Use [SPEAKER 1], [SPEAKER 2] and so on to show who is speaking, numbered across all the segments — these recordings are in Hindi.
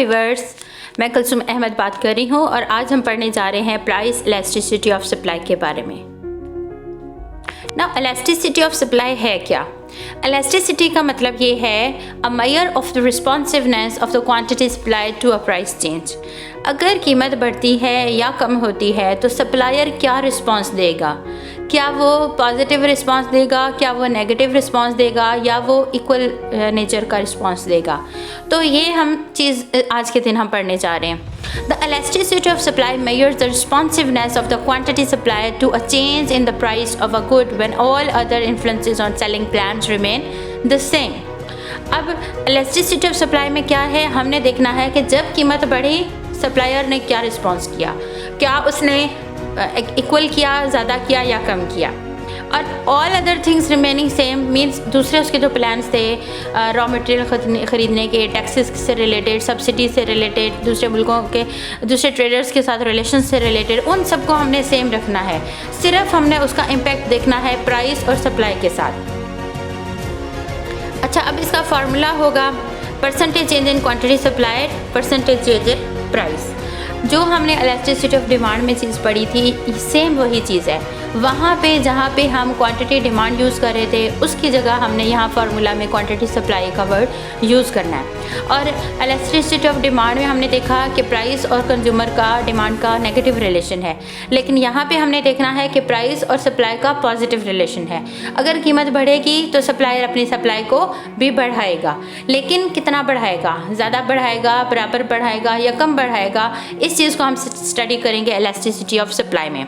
[SPEAKER 1] व्यूअर्स, मैं कुलसुम अहमद बात कर रही हूँ और आज हम पढ़ने जा रहे हैं प्राइस इलास्टिसिटी ऑफ सप्लाई के बारे में। नाउ इलास्टिसिटी ऑफ सप्लाई है क्या? इलास्टिसिटी का मतलब ये है a measure of the responsiveness of the quantity supplied to a price change. अगर कीमत बढ़ती है या कम होती है तो सप्लायर क्या रिस्पॉन्स देगा? क्या वो पॉजिटिव रिस्पॉन्स देगा, क्या वो नेगेटिव रिस्पॉन्स देगा, या वो इक्वल नेचर का रिस्पॉन्स देगा? तो ये हम चीज़ आज के दिन हम पढ़ने जा रहे हैं। The elasticity of supply measures the responsiveness of the quantity supplied to a change in the price of a good when all other influences on selling plans remain the same. अब elasticity of supply में क्या है, हमने देखना है कि जब कीमत बढ़ी सप्लायर ने क्या रिस्पॉन्स किया, क्या उसने इक्वल किया, ज़्यादा किया या कम किया। और all other things remaining same means दूसरे उसके जो प्लान्स थे रॉ मटेरियल ख़रीदने के, टैक्सेस से रिलेटेड, सब्सिडी से रिलेटेड, दूसरे मुल्कों के दूसरे ट्रेडर्स के साथ रिलेशन से रिलेटेड, उन सबको हमने सेम रखना है। सिर्फ हमने उसका इम्पैक्ट देखना है प्राइस और सप्लाई के साथ। अच्छा, अब इसका फार्मूला होगा percentage change in quantity supplied, percentage change in price. जो हमने इलास्टिसिटी ऑफ डिमांड में चीज़ पढ़ी थी सेम वही चीज़ है। वहाँ पे जहाँ पे हम क्वांटिटी डिमांड यूज़ कर रहे थे उसकी जगह हमने यहाँ फार्मूला में क्वांटिटी सप्लाई का वर्ड यूज़ करना है। और इलास्टिसिटी ऑफ डिमांड में हमने देखा कि प्राइस और कंज्यूमर का डिमांड का नेगेटिव रिलेशन है, लेकिन यहाँ पे हमने देखना है कि प्राइस और सप्लाई का पॉजिटिव रिलेशन है। अगर कीमत बढ़ेगी तो सप्लायर अपनी सप्लाई को भी बढ़ाएगा, लेकिन कितना बढ़ाएगा? ज़्यादा बढ़ाएगा, बराबर बढ़ाएगा या कम बढ़ाएगा? इस चीज़ को हम स्टडी करेंगे इलास्टिसिटी ऑफ सप्लाई में।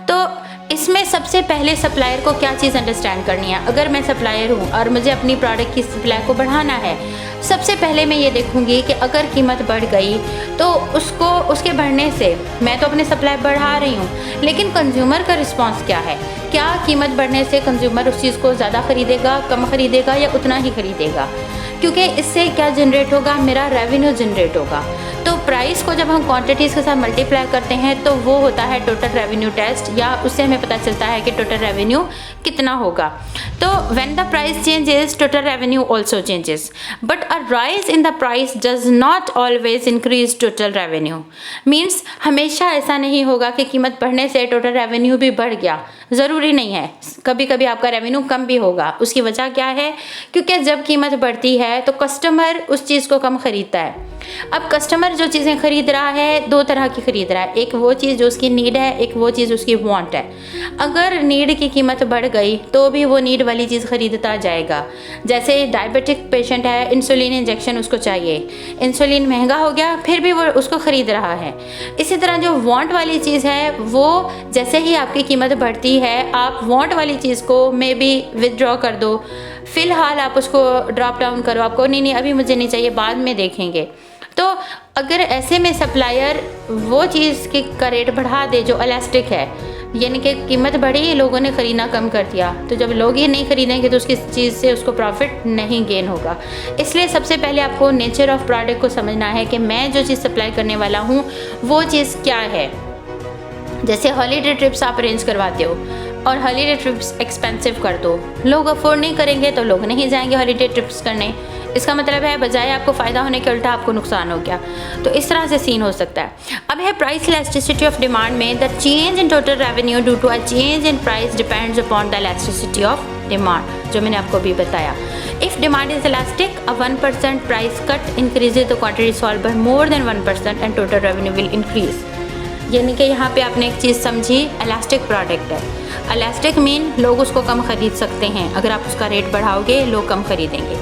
[SPEAKER 1] तो इसमें सबसे पहले सप्लायर को क्या चीज़ अंडरस्टैंड करनी है। अगर मैं सप्लायर हूँ और मुझे अपनी प्रोडक्ट की सप्लाई को बढ़ाना है, सबसे पहले मैं ये देखूँगी कि अगर कीमत बढ़ गई तो उसके बढ़ने से मैं तो अपनी सप्लाई बढ़ा रही हूँ, लेकिन कंज्यूमर का रिस्पांस क्या है? क्या कीमत बढ़ने से कंज्यूमर उस चीज़ को ज़्यादा ख़रीदेगा, कम ख़रीदेगा या उतना ही ख़रीदेगा? क्योंकि इससे क्या जनरेट होगा? मेरा रेवेन्यू जनरेट होगा। तो प्राइस को जब हम क्वांटिटीज़ के साथ मल्टीप्लाई करते हैं तो वो होता है टोटल रेवेन्यू टेस्ट, या उससे हमें पता चलता है कि टोटल रेवेन्यू कितना होगा। तो when the price changes total revenue also changes, but a rise in the price does not always increase total revenue. Means हमेशा ऐसा नहीं होगा कि कीमत बढ़ने से टोटल रेवेन्यू भी बढ़ गया, ज़रूरी नहीं है। कभी कभी आपका रेवेन्यू कम भी होगा। उसकी वजह क्या है? क्योंकि जब कीमत बढ़ती है तो कस्टमर उस चीज़ को कम ख़रीदता है। अब कस्टमर जो चीज़ें ख़रीद रहा है दो तरह की ख़रीद रहा है, एक वो चीज़ जो उसकी नीड है, एक वो चीज़ उसकी वांट है। अगर नीड की कीमत बढ़ गई तो भी वो नीड वाली चीज़ ख़रीदता जाएगा। जैसे डायबिटिक पेशेंट है, इंसुलिन इंजेक्शन उसको चाहिए, इंसुलिन महंगा हो गया फिर भी वो उसको ख़रीद रहा है। इसी तरह जो वांट वाली चीज़ है वो जैसे ही आपकी कीमत बढ़ती है आप वांट वाली चीज़ को मे बी विदड्रॉ कर दो, फ़िलहाल आप उसको ड्रॉप डाउन करो, आपको नहीं अभी मुझे नहीं चाहिए, बाद में देखेंगे। तो अगर ऐसे में सप्लायर वो चीज़ का रेट बढ़ा दे जो इलास्टिक है, यानी कि कीमत बढ़ी, लोगों ने ख़रीदना कम कर दिया, तो जब लोग ही नहीं खरीदेंगे तो उसकी चीज़ से उसको प्रॉफिट नहीं गेन होगा। इसलिए सबसे पहले आपको नेचर ऑफ प्रोडक्ट को समझना है कि मैं जो चीज़ सप्लाई करने वाला हूँ वो चीज़ क्या है। जैसे हॉलीडे ट्रिप्स आप अरेंज करवाते हो और हॉलीडे ट्रिप्स एक्सपेंसिव कर दो, लोग अफोर्ड नहीं करेंगे तो लोग नहीं जाएंगे हॉलीडे ट्रिप्स करने। इसका मतलब है बजाय आपको फ़ायदा होने के उल्टा आपको नुकसान हो गया। तो इस तरह से सीन हो सकता है। अब है प्राइस इलास्टिसिटी ऑफ डिमांड में the change in total revenue due to a change in price depends upon the elasticity of demand, जो मैंने आपको भी बताया। If demand is elastic, a 1% price cut increases the quantity sold by more than 1% and total revenue will increase. यानी कि यहाँ पे आपने एक चीज़ समझी, इलास्टिक प्रोडक्ट है। इलास्टिक मीन लोग उसको कम ख़रीद सकते हैं, अगर आप उसका रेट बढ़ाओगे लोग कम ख़रीदेंगे।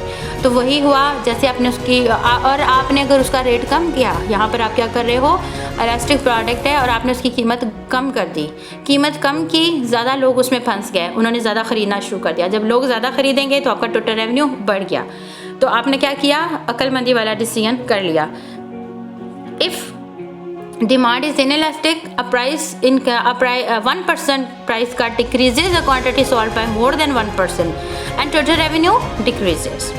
[SPEAKER 1] तो वही हुआ जैसे आपने उसकी और आपने अगर उसका रेट कम किया, यहाँ पर आप क्या कर रहे हो, इलास्टिक प्रोडक्ट है और आपने उसकी कीमत कम कर दी। कीमत कम की, ज़्यादा लोग उसमें फंस गए, उन्होंने ज़्यादा ख़रीदना शुरू कर दिया। जब लोग ज़्यादा ख़रीदेंगे तो आपका टोटल रेवेन्यू बढ़ गया। तो आपने क्या किया, अक्लमंदी वाला डिसीजन कर लिया। If demand is inelastic, a 1% price cut decreases the quantity sold by more than 1% and total revenue decreases.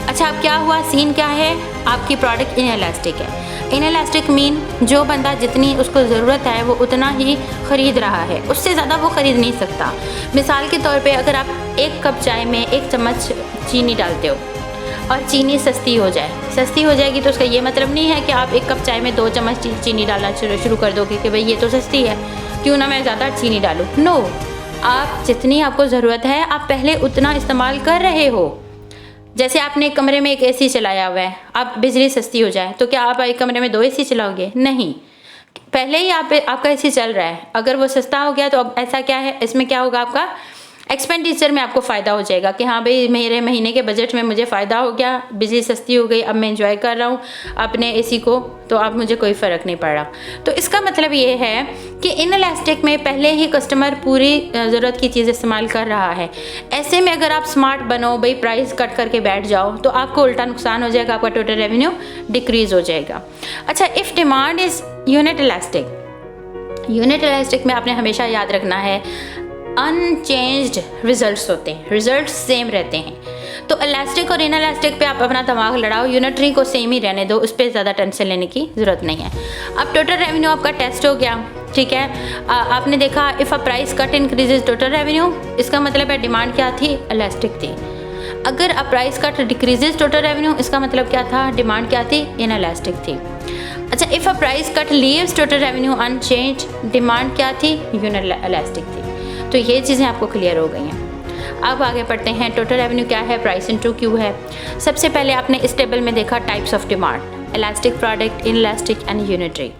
[SPEAKER 1] अच्छा, अब क्या हुआ, सीन क्या है, आपकी प्रोडक्ट इनएलास्टिक है। इनएलास्टिक मीन जो बंदा जितनी उसको ज़रूरत है वो उतना ही ख़रीद रहा है, उससे ज़्यादा वो ख़रीद नहीं सकता। मिसाल के तौर पे अगर आप एक कप चाय में 1 चम्मच चीनी डालते हो और चीनी सस्ती हो जाए। सस्ती हो जाएगी तो उसका ये मतलब नहीं है कि आप 1 कप चाय में 2 चम्मच चीनी डालना शुरू कर दोगे कि भाई ये तो सस्ती है, क्यों ना मैं ज़्यादा चीनी डालूँ। नो, आप जितनी आपको ज़रूरत है आप पहले उतना इस्तेमाल कर रहे हो। जैसे आपने एक कमरे में एक एसी चलाया हुआ है, अब बिजली सस्ती हो जाए तो क्या आप एक कमरे में 2 एसी चलाओगे? नहीं, पहले ही आपका एसी चल रहा है, अगर वो सस्ता हो गया तो अब ऐसा क्या है, इसमें क्या होगा, आपका एक्सपेंडिचर में आपको फ़ायदा हो जाएगा कि हाँ भाई मेरे महीने के बजट में मुझे फ़ायदा हो गया, बिजली सस्ती हो गई, अब मैं एंजॉय कर रहा हूँ अपने एसी को, तो अब मुझे कोई फ़र्क नहीं पड़ रहा। तो इसका मतलब ये है कि इनएलास्टिक में पहले ही कस्टमर पूरी ज़रूरत की चीज़ इस्तेमाल कर रहा है। ऐसे में अगर आप स्मार्ट बनो, भाई प्राइस कट करके बैठ जाओ, तो आपको उल्टा नुकसान हो जाएगा, आपका टोटल रेवेन्यू डिक्रीज़ हो जाएगा। अच्छा, if demand is unit elastic, unit elastic में आपने हमेशा याद रखना है अनचेंज्ड रिजल्ट्स होते हैं, रिजल्ट्स सेम रहते हैं। तो इलास्टिक और इनएलास्टिक पे आप अपना दिमाग लड़ाओ, यूनिटरी को सेम ही रहने दो, उस पर ज़्यादा टेंशन लेने की ज़रूरत नहीं है। अब टोटल रेवेन्यू आपका टेस्ट हो गया, ठीक है। आपने देखा if a price cut increases total revenue, इसका मतलब है डिमांड क्या थी, इलास्टिक थी। अगर अ price cut decreases total revenue, इसका मतलब क्या था, डिमांड क्या थी, इनएलास्टिक थी। अच्छा, if a price cut leaves total revenue unchange, demand क्या थी, यूनिलास्टिक थी। तो ये चीज़ें आपको क्लियर हो गई हैं। अब आगे पढ़ते हैं, टोटल रेवेन्यू क्या है, प्राइस इनटू क्यू है। सबसे पहले आपने इस टेबल में देखा types of demand, elastic product, inelastic and unitary.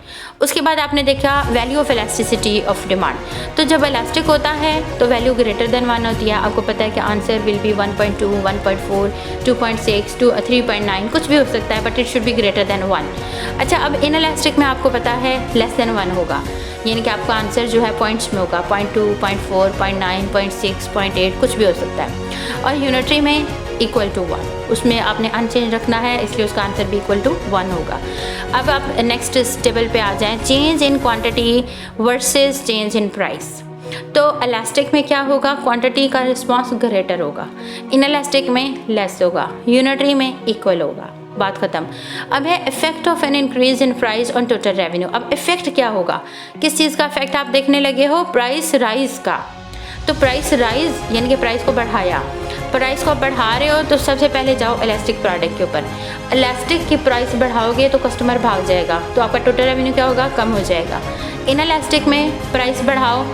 [SPEAKER 1] उसके बाद आपने देखा value of elasticity of demand. तो जब इलास्टिक होता है तो वैल्यू ग्रेटर देन 1 होती है। आपको पता है कि आंसर विल बी 1.2, 1.4, 2.6, 3.9, कुछ भी हो सकता है, but it should be greater than 1। अच्छा, अब इनइलास्टिक में आपको पता है लेस देन 1 होगा, यानी कि आपका आंसर जो है पॉइंट्स में होगा, 0.2, 0.4, 0.9, 0.6, 0.8, कुछ भी हो सकता है। और यूनिटरी में इक्वल टू 1, उसमें आपने अनचेंज रखना है, इसलिए उसका आंसर भी इक्वल टू 1 होगा। अब आप नेक्स्ट टेबल पे आ जाएं, change in quantity versus change in price. तो इलास्टिक में क्या होगा, क्वांटिटी का रिस्पॉन्स ग्रेटर होगा, इनइलास्टिक में लेस होगा, यूनिटरी में इक्वल होगा, बात ख़त्म। अब है effect of an increase in price on total revenue. अब इफेक्ट क्या होगा, किस चीज़ का इफेक्ट आप देखने लगे हो, प्राइस राइज का। तो प्राइस राइज यानी कि प्राइस को बढ़ाया, प्राइस को बढ़ा रहे हो तो सबसे पहले जाओ इलास्टिक प्रोडक्ट के ऊपर। इलास्टिक की प्राइस बढ़ाओगे तो कस्टमर भाग जाएगा, तो आपका टोटल रेवेन्यू क्या होगा, कम हो जाएगा। इनइलास्टिक में प्राइस बढ़ाओ,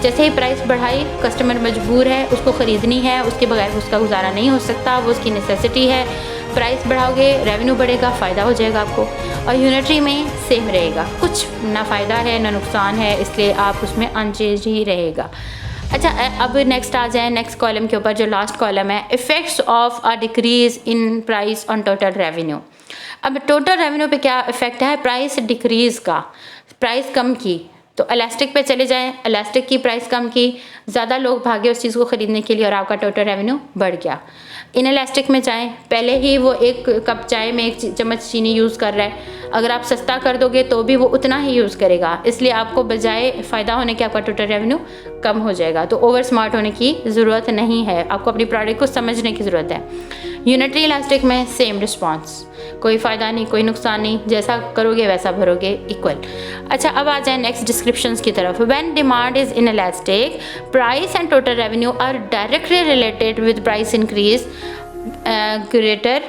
[SPEAKER 1] जैसे ही प्राइस बढ़ाई कस्टमर मजबूर है, उसको ख़रीदनी है, उसके बगैर उसका गुजारा नहीं हो सकता, वो उसकी नेसेसिटी है। प्राइस बढ़ाओगे रेवेन्यू बढ़ेगा, फ़ायदा हो जाएगा आपको। और यूनिटरी में सेम रहेगा, कुछ ना फ़ायदा है ना नुकसान है, इसलिए आप उसमें अनचेंज ही रहेगा। अच्छा, अब नेक्स्ट आ जाए नेक्स्ट कॉलम के ऊपर, जो लास्ट कॉलम है, effects of a decrease in price on total revenue. अब टोटल रेवेन्यू पे क्या इफ़ेक्ट है, प्राइस डिक्रीज़ का, प्राइस कम की, तो इलास्टिक पे चले जाएं, इलास्टिक की प्राइस कम की, ज़्यादा लोग भागे उस चीज़ को ख़रीदने के लिए और आपका टोटल रेवेन्यू बढ़ गया। इनइलास्टिक में जाएं, पहले ही वो 1 कप चाय में 1 चम्मच चीनी यूज़ कर रहा है, अगर आप सस्ता कर दोगे तो भी वो उतना ही यूज़ करेगा, इसलिए आपको बजाय फ़ायदा होने के आपका टोटल रेवेन्यू कम हो जाएगा। तो ओवर स्मार्ट होने की ज़रूरत नहीं है, आपको अपनी प्रोडक्ट को समझने की ज़रूरत है। यूनिटरी इलास्टिक में सेम रिस्पॉन्स, कोई फ़ायदा नहीं कोई नुकसान नहीं, जैसा करोगे वैसा भरोगे, इक्वल। अच्छा, अब आ जाए नेक्स्ट डिस्क्रिप्शंस की तरफ। When demand is inelastic, price and total revenue are directly related with price increase greater,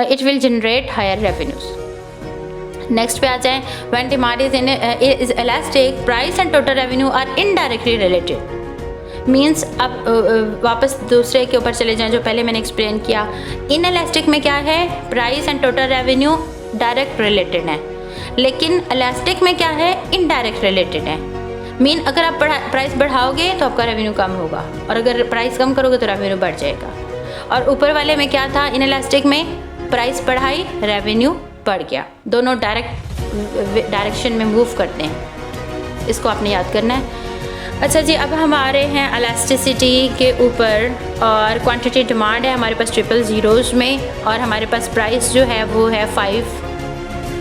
[SPEAKER 1] it will generate higher revenues. Next पे आ जाए, when demand is elastic, price and total revenue are indirectly related. Means अब वापस दूसरे के ऊपर चले जाएं जो पहले मैंने एक्सप्लेन किया। इनइलास्टिक में क्या है, price and total revenue direct related है, लेकिन इलास्टिक में क्या है, इनडायरेक्ट रिलेटेड है। मीन अगर आप प्राइस बढ़ाओगे तो आपका रेवेन्यू कम होगा, और अगर प्राइस कम करोगे तो रेवेन्यू बढ़ जाएगा। और ऊपर वाले में क्या था, इनइलास्टिक में प्राइस बढ़ाई रेवेन्यू बढ़ गया, दोनों डायरेक्शन में मूव करते हैं, इसको आपने याद करना है। अच्छा जी, अब हम आ रहे हैं इलास्टिसिटी के ऊपर, और क्वांटिटी डिमांड है हमारे पास 000 में, और हमारे पास प्राइस जो है वो है 5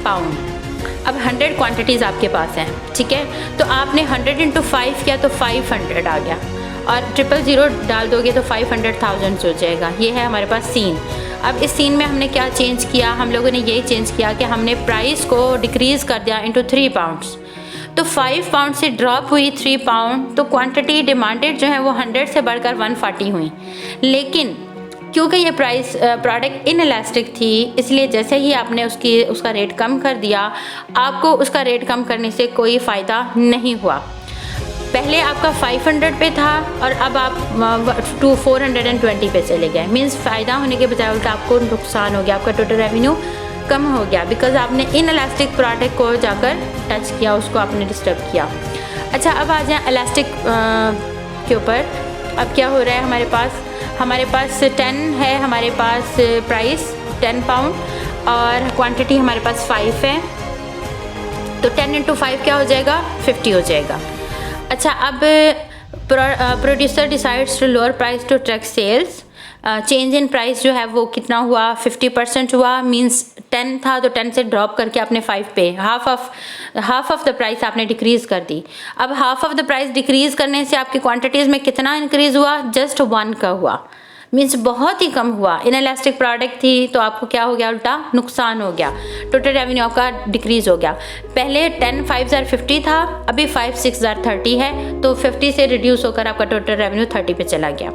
[SPEAKER 1] पाउंड। अब 100 क्वांटिटीज़ आपके पास हैं, ठीक है, तो आपने 100 × 5 किया तो 500 आ गया, और 000 डाल दोगे तो 500,000 हो जाएगा। ये है हमारे पास सीन। अब इस सीन में हमने क्या चेंज किया, हम लोगों ने यही चेंज किया कि हमने प्राइस को डिक्रीज़ कर दिया इंटू 3 पाउंड्स। तो 5 पाउंड से ड्रॉप हुई 3 पाउंड, तो क्वांटिटी डिमांडेड जो है वो 100 से बढ़कर 140 हुई, लेकिन क्योंकि ये प्राइस प्रोडक्ट इनएलास्टिक थी, इसलिए जैसे ही आपने उसका रेट कम कर दिया, आपको उसका रेट कम करने से कोई फ़ायदा नहीं हुआ। पहले आपका 500 पे था और अब आप 420 पे चले गए। मीन्स फ़ायदा होने के बजाय उल्टा आपको नुकसान हो गया, आपका टोटल रेवेन्यू कम हो गया, बिकॉज आपने इनएलास्टिक प्रोडक्ट को जाकर टच किया, उसको आपने डिस्टर्ब किया। अच्छा, अब आ जाए इलास्टिक के ऊपर। अब क्या हो रहा है हमारे पास 10 है, हमारे पास प्राइस 10 पाउंड और क्वांटिटी हमारे पास 5 है, तो 10 × 5 क्या हो जाएगा, 50 हो जाएगा। अच्छा, अब producer decides to lower price to attract sales. Change in price जो है वो कितना हुआ, 50% हुआ। मींस 10 था तो 10 से ड्रॉप करके आपने 5 पे हाफ ऑफ द प्राइस आपने डिक्रीज़ कर दी। अब half of the price decrease करने से आपकी क्वांटिटीज़ में कितना इंक्रीज़ हुआ, जस्ट 1 का हुआ। मीन्स बहुत ही कम हुआ। इनएलास्टिक प्रोडक्ट थी तो आपको क्या हो गया, उल्टा नुकसान हो गया, टोटल रेवेन्यू आपका डिक्रीज़ हो गया। पहले 10 5 जार 50 था, अभी 5 6 जार 30 है, तो 50 से रिड्यूस होकर आपका टोटल रेवेन्यू 30 पे चला गया।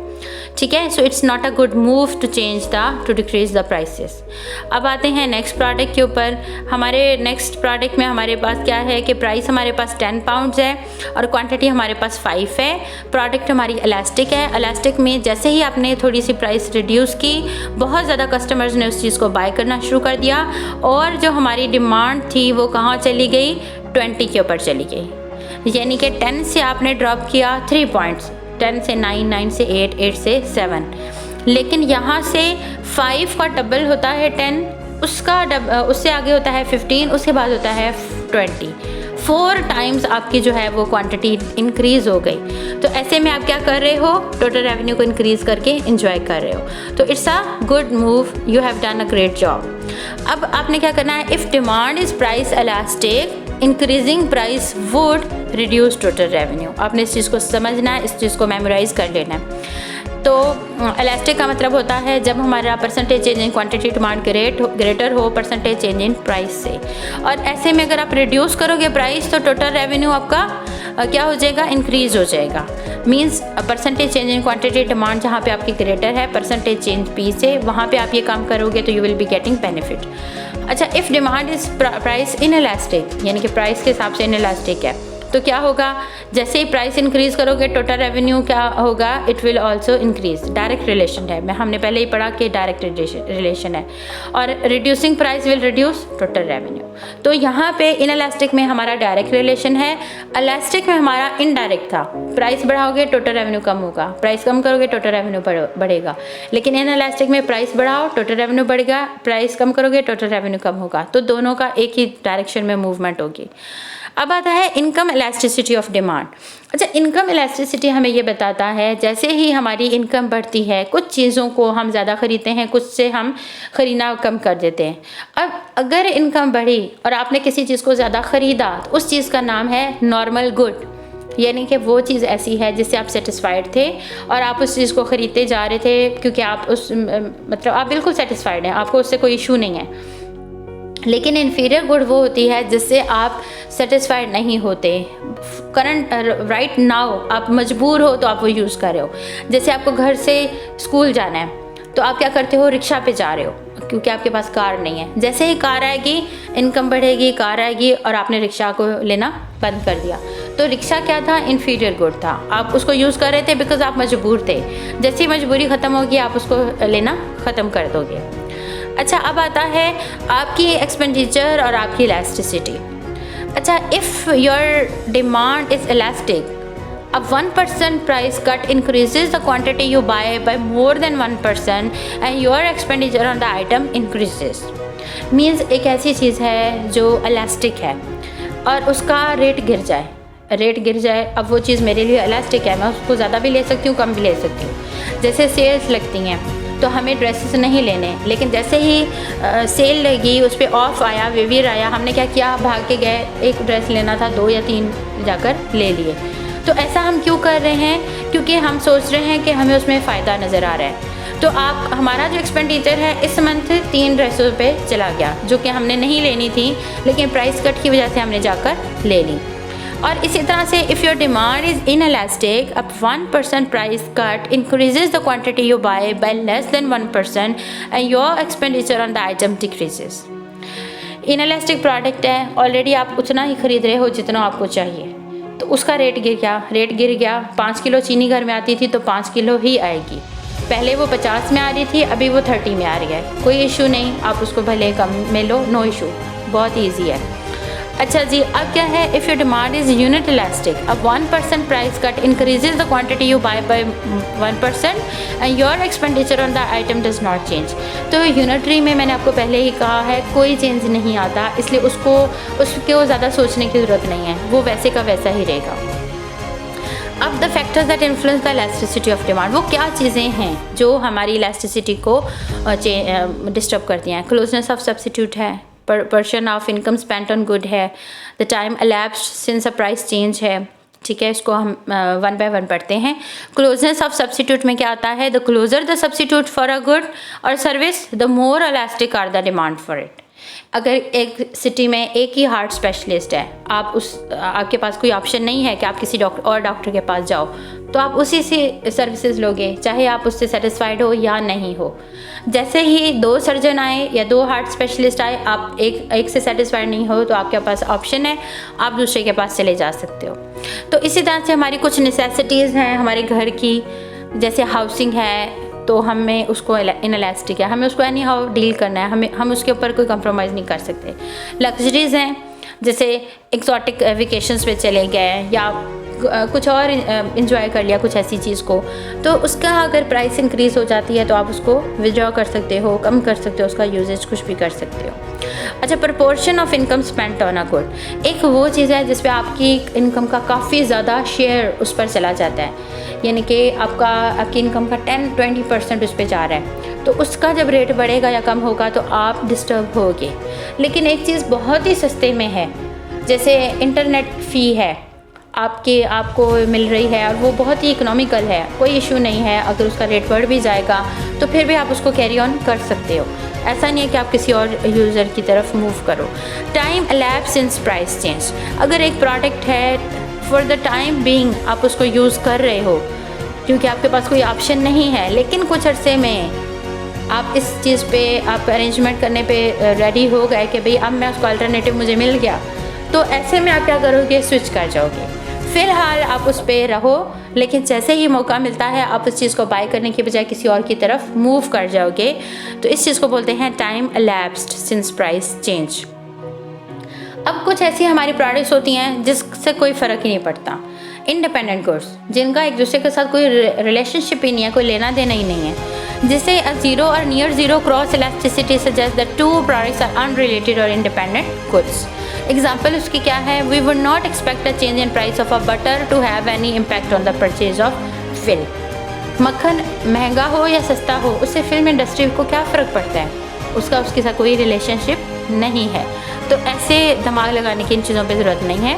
[SPEAKER 1] ठीक है, so it's not a good move to decrease the prices. अब आते हैं नेक्स्ट प्रोडक्ट के ऊपर। हमारे नेक्स्ट प्रोडक्ट में हमारे पास क्या है कि प्राइस हमारे पास 10 पाउंड्स है और क्वांटिटी हमारे पास 5 है। प्रोडक्ट हमारी इलास्टिक है। इलास्टिक में जैसे ही आपने थोड़ी सी प्राइस रिड्यूस की, बहुत ज़्यादा कस्टमर्स ने उस चीज़ को बाय करना शुरू कर दिया और जो हमारी डिमांड थी वो कहाँ चली गई, 20 के ऊपर चली गई। यानी कि 10 से आपने ड्रॉप किया 3 पॉइंट्स, 10 से 9, 9 से 8, 8 से 7। लेकिन यहाँ से 5 का डबल होता है 10, उससे आगे होता है 15, उसके बाद होता है 20। 4 टाइम्स आपकी जो है वो क्वांटिटी इंक्रीज़ हो गई। तो ऐसे में आप क्या कर रहे हो, टोटल रेवेन्यू को इंक्रीज़ करके इंजॉय कर रहे हो। तो it's a good move, you have done a great job. अब आपने क्या करना है, if demand is price elastic, increasing price would reduce total revenue. आपने इस चीज़ को समझना है, इस चीज़ को मेमोराइज़ कर लेना है। तो इलास्टिक का मतलब होता है जब हमारा percentage change in quantity demand greater हो परसेंटेज चेंज इन प्राइस से। और ऐसे में अगर आप रिड्यूस करोगे प्राइस तो टोटल रेवेन्यू आपका क्या हो जाएगा, इंक्रीज़ हो जाएगा। Means percentage change in quantity demand जहाँ पे आपकी ग्रेटर है परसेंटेज चेंज पी से, वहाँ पे आप ये काम करोगे तो you will be getting benefit. अच्छा, if demand is price inelastic, यानी कि प्राइस के हिसाब से इनएलास्टिक है, तो क्या होगा, जैसे ही प्राइस इंक्रीज़ करोगे टोटल रेवेन्यू क्या होगा, it will also increase. Direct relation है, हमने पहले ही पढ़ा कि डायरेक्ट रिलेशन है। और reducing price will reduce total revenue. तो यहाँ पे इनएलास्टिक में हमारा डायरेक्ट रिलेशन है, इलास्टिक में हमारा इनडायरेक्ट था। प्राइस बढ़ाओगे टोटल रेवेन्यू कम होगा, प्राइस कम करोगे टोटल रेवेन्यू बढ़ेगा। लेकिन इनएलास्टिक में प्राइस बढ़ाओ टोटल रेवेन्यू बढ़ेगा, प्राइस कम करोगे टोटल रेवेन्यू कम होगा। तो दोनों का एक ही डायरेक्शन में मूवमेंट होगी। अब आता है इनकम इलास्टिसिटी ऑफ डिमांड। अच्छा, इनकम इलास्टिसिटी हमें ये बताता है जैसे ही हमारी इनकम बढ़ती है, कुछ चीज़ों को हम ज़्यादा ख़रीदते हैं, कुछ से हम ख़रीदना कम कर देते हैं। अब अगर इनकम बढ़ी और आपने किसी चीज़ को ज़्यादा ख़रीदा तो उस चीज़ का नाम है नॉर्मल गुड, यानी कि वो चीज़ ऐसी है जिससे आप सेटिस्फाइड थे और आप उस चीज़ को ख़रीदते जा रहे थे क्योंकि आप मतलब आप बिल्कुल सेटिस्फाइड हैं, आपको उससे कोई इशू नहीं है। लेकिन इन्फीरियर गुड वो होती है जिससे आप सेटिस्फाइड नहीं होते। करंट राइट नाउ आप मजबूर हो तो आप वो यूज़ कर रहे हो। जैसे आपको घर से स्कूल जाना है तो आप क्या करते हो, रिक्शा पे जा रहे हो क्योंकि आपके पास कार नहीं है। जैसे ही कार आएगी, इनकम बढ़ेगी, कार आएगी और आपने रिक्शा को लेना बंद कर दिया। तो रिक्शा क्या था, इन्फीरियर गुड था, आप उसको यूज़ कर रहे थे बिकॉज आप मजबूर थे। जैसे ही मजबूरी ख़त्म होगी आप उसको लेना ख़त्म कर दोगे। अच्छा, अब आता है आपकी एक्सपेंडिचर और आपकी इलास्टिसिटी। अच्छा, if your demand is elastic, अब 1% price cut increases the quantity you buy buy more than 1% and your expenditure on the item increases. Means एक ऐसी चीज़ है जो इलास्टिक है और उसका रेट गिर जाए। अब वो चीज़ मेरे लिए इलास्टिक है, मैं उसको ज़्यादा भी ले सकती हूँ, कम भी ले सकती हूँ। जैसे सेल्स लगती हैं तो हमें ड्रेसेस नहीं लेने, लेकिन जैसे ही सेल लगी, उस पर ऑफ आया, वेवियर आया, हमने क्या किया, भाग के गए, एक ड्रेस लेना था 2 या 3 जाकर ले लिए। तो ऐसा हम क्यों कर रहे हैं, क्योंकि हम सोच रहे हैं कि हमें उसमें फ़ायदा नज़र आ रहा है। तो हमारा जो एक्सपेंडिचर है इस मंथ 3 ड्रेसों पे चला गया जो कि हमने नहीं लेनी थी, लेकिन प्राइस कट की वजह से हमने जाकर ले ली। और इसी तरह से if your demand is inelastic, अब 1% price cut increases the quantity you buy buy less than 1% and your expenditure on the item decreases. Inelastic product है, ऑलरेडी आप उतना ही खरीद रहे हो जितना आपको चाहिए, तो उसका रेट गिर गया। 5 किलो चीनी घर में आती थी तो 5 किलो ही आएगी, पहले वो 50 में आ रही थी, अभी वो 30 में आ रही है। कोई इशू नहीं, आप उसको भले कम में लो, नो इशू, बहुत ईजी है। अच्छा जी, अब क्या है, if your demand is unit elastic, अब 1% price cut increases the quantity you buy buy 1% and your expenditure on the item does not change. तो यूनिटरी में मैंने आपको पहले ही कहा है कोई चेंज नहीं आता, इसलिए उसको ज़्यादा सोचने की ज़रूरत नहीं है, वो वैसे का वैसा ही रहेगा। अब the factors that influence the elasticity of demand, वो क्या चीज़ें हैं जो हमारी इलास्टिसिटी को डिस्टर्ब करती हैं। क्लोजनेस ऑफ सब्सिट्यूट है, person of income spent on good है, the time elapsed since a price change है। ठीक है, इसको हम 1 by 1 पढ़ते हैं। क्लोजनेस ऑफ सब्सिट्यूट में क्या आता है, the closer the substitute for a good और service the more elastic are the demand for it. अगर एक सिटी में एक ही हार्ट स्पेशलिस्ट है, आपके पास कोई ऑप्शन नहीं है कि आप किसी डॉक्टर के पास जाओ, तो आप उसी से सर्विसेज लोगे, चाहे आप उससे सेटिस्फाइड हो या नहीं हो। जैसे ही 2 सर्जन आए या 2 हार्ट स्पेशलिस्ट आए, आप एक से सेटिस्फाइड नहीं हो तो आपके पास ऑप्शन है, आप दूसरे के पास चले जा सकते हो। तो इसी तरह से हमारी कुछ नेसेसिटीज़ हैं हमारे घर की, जैसे हाउसिंग है, तो हमें उसको इनएलास्टिक है, हमें उसको एनी हाउ डील करना है, हम उसके ऊपर कोई कंप्रोमाइज़ नहीं कर सकते। लग्जरीज़ हैं, जैसे एक्सोटिक वेकेशंस पे चले गए या कुछ और इंजॉय कर लिया कुछ ऐसी चीज़ को, तो उसका अगर प्राइस इंक्रीज़ हो जाती है तो आप उसको विड्रॉ कर सकते हो, कम कर सकते हो, उसका यूजेज कुछ भी कर सकते हो। अच्छा, proportion of income spent on a good, एक वो चीज़ है जिस पे आपकी इनकम का काफ़ी ज़्यादा शेयर उस पर चला जाता है, यानी कि आपकी इनकम का 10-20% उस पर जा रहा है, तो उसका जब रेट बढ़ेगा या कम होगा तो आप डिस्टर्ब होगे। लेकिन एक चीज़ बहुत ही सस्ते में है, जैसे इंटरनेट फ़ी है, आपको मिल रही है और वो बहुत ही इकोनॉमिकल है, कोई इशू नहीं है। अगर उसका रेट बढ़ भी जाएगा तो फिर भी आप उसको कैरी ऑन कर सकते हो, ऐसा नहीं है कि आप किसी और यूज़र की तरफ मूव करो। Time elapsed since price change, अगर एक प्रोडक्ट है फॉर द टाइम बीइंग आप उसको यूज़ कर रहे हो क्योंकि आपके पास कोई ऑप्शन नहीं है, लेकिन कुछ अरसे में आप इस चीज़ पे आप अरेंजमेंट करने पे रेडी हो गए कि भाई अब मैं उसको अल्टरनेटिव मुझे मिल गया, तो ऐसे में आप क्या करोगे, स्विच कर जाओगे। फ़िलहाल आप उस पर रहो, लेकिन जैसे ही मौका मिलता है आप उस चीज़ को बाय करने की बजाय किसी और की तरफ मूव कर जाओगे। तो इस चीज़ को बोलते हैं time elapsed since price change. अब कुछ ऐसी हमारी प्रोडक्ट्स होती हैं जिससे कोई फ़र्क ही नहीं पड़ता, इंडिपेंडेंट गुड्स, जिनका एक दूसरे के साथ कोई रिलेशनशिप ही नहीं है, कोई लेना देना ही नहीं है, जिसे अ जीरो और near zero cross elasticity suggest that 2 products are unrelated और इंडिपेंडेंट गुड्स। एग्जाम्पल उसकी क्या है, we would not expect a change in price of a butter to have any impact on the purchase of fill. मक्खन महंगा हो या सस्ता हो, उससे फिल्म इंडस्ट्री को क्या फ़र्क पड़ता है, उसके साथ कोई रिलेशनशिप नहीं है। तो ऐसे दिमाग लगाने की इन चीज़ों पर ज़रूरत नहीं है।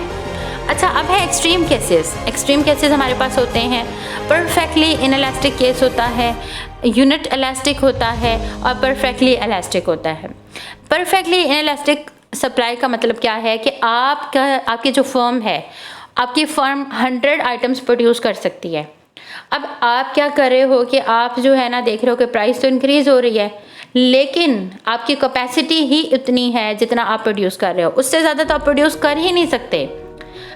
[SPEAKER 1] अच्छा, अब है एक्सट्रीम केसेस। एक्सट्रीम केसेस हमारे पास होते हैं, परफेक्टली इनएलास्टिक केस होता है, यूनिट इलास्टिक होता है और परफेक्टली इलास्टिक होता है। परफेक्टली इनएलास्टिक सप्लाई का मतलब क्या है कि आपकी जो फर्म है, आपकी फर्म 100 आइटम्स प्रोड्यूस कर सकती है। अब आप क्या कर रहे हो कि आप जो है ना देख रहे हो कि प्राइस तो इंक्रीज़ हो रही है, लेकिन आपकी कैपेसिटी ही इतनी है जितना आप प्रोड्यूस कर रहे हो, उससे ज़्यादा तो आप प्रोड्यूस कर ही नहीं सकते।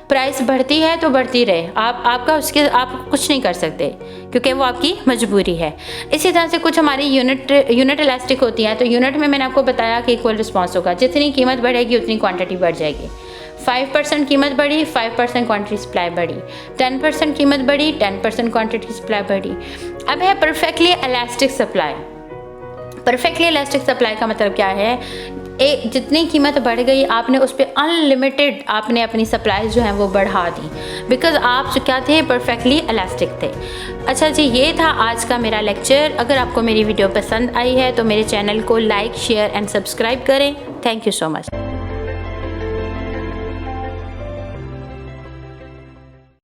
[SPEAKER 1] प्राइस बढ़ती है तो बढ़ती रहे, आप कुछ नहीं कर सकते क्योंकि वो आपकी मजबूरी है। इसी तरह से कुछ हमारी यूनिट इलास्टिक होती हैं, तो यूनिट में मैंने आपको बताया कि इक्वल रिस्पॉन्स होगा, जितनी कीमत बढ़ेगी उतनी क्वांटिटी बढ़ जाएगी। 5% कीमत बढ़ी, 5% क्वांटिटी सप्लाई बढ़ी, 10% कीमत बढ़ी, 10% क्वांटिटी सप्लाई बढ़ी। अब है perfectly elastic supply. Perfectly elastic supply का मतलब क्या है, जितनी कीमत बढ़ गई आपने उस पर अनलिमिटेड आपने अपनी सप्लाई जो है वो बढ़ा दी, बिकॉज आप जो क्या थे, परफेक्टली इलास्टिक थे। अच्छा जी, ये था आज का मेरा लेक्चर। अगर आपको मेरी वीडियो पसंद आई है तो मेरे चैनल को लाइक, शेयर एंड सब्सक्राइब करें। Thank you so much.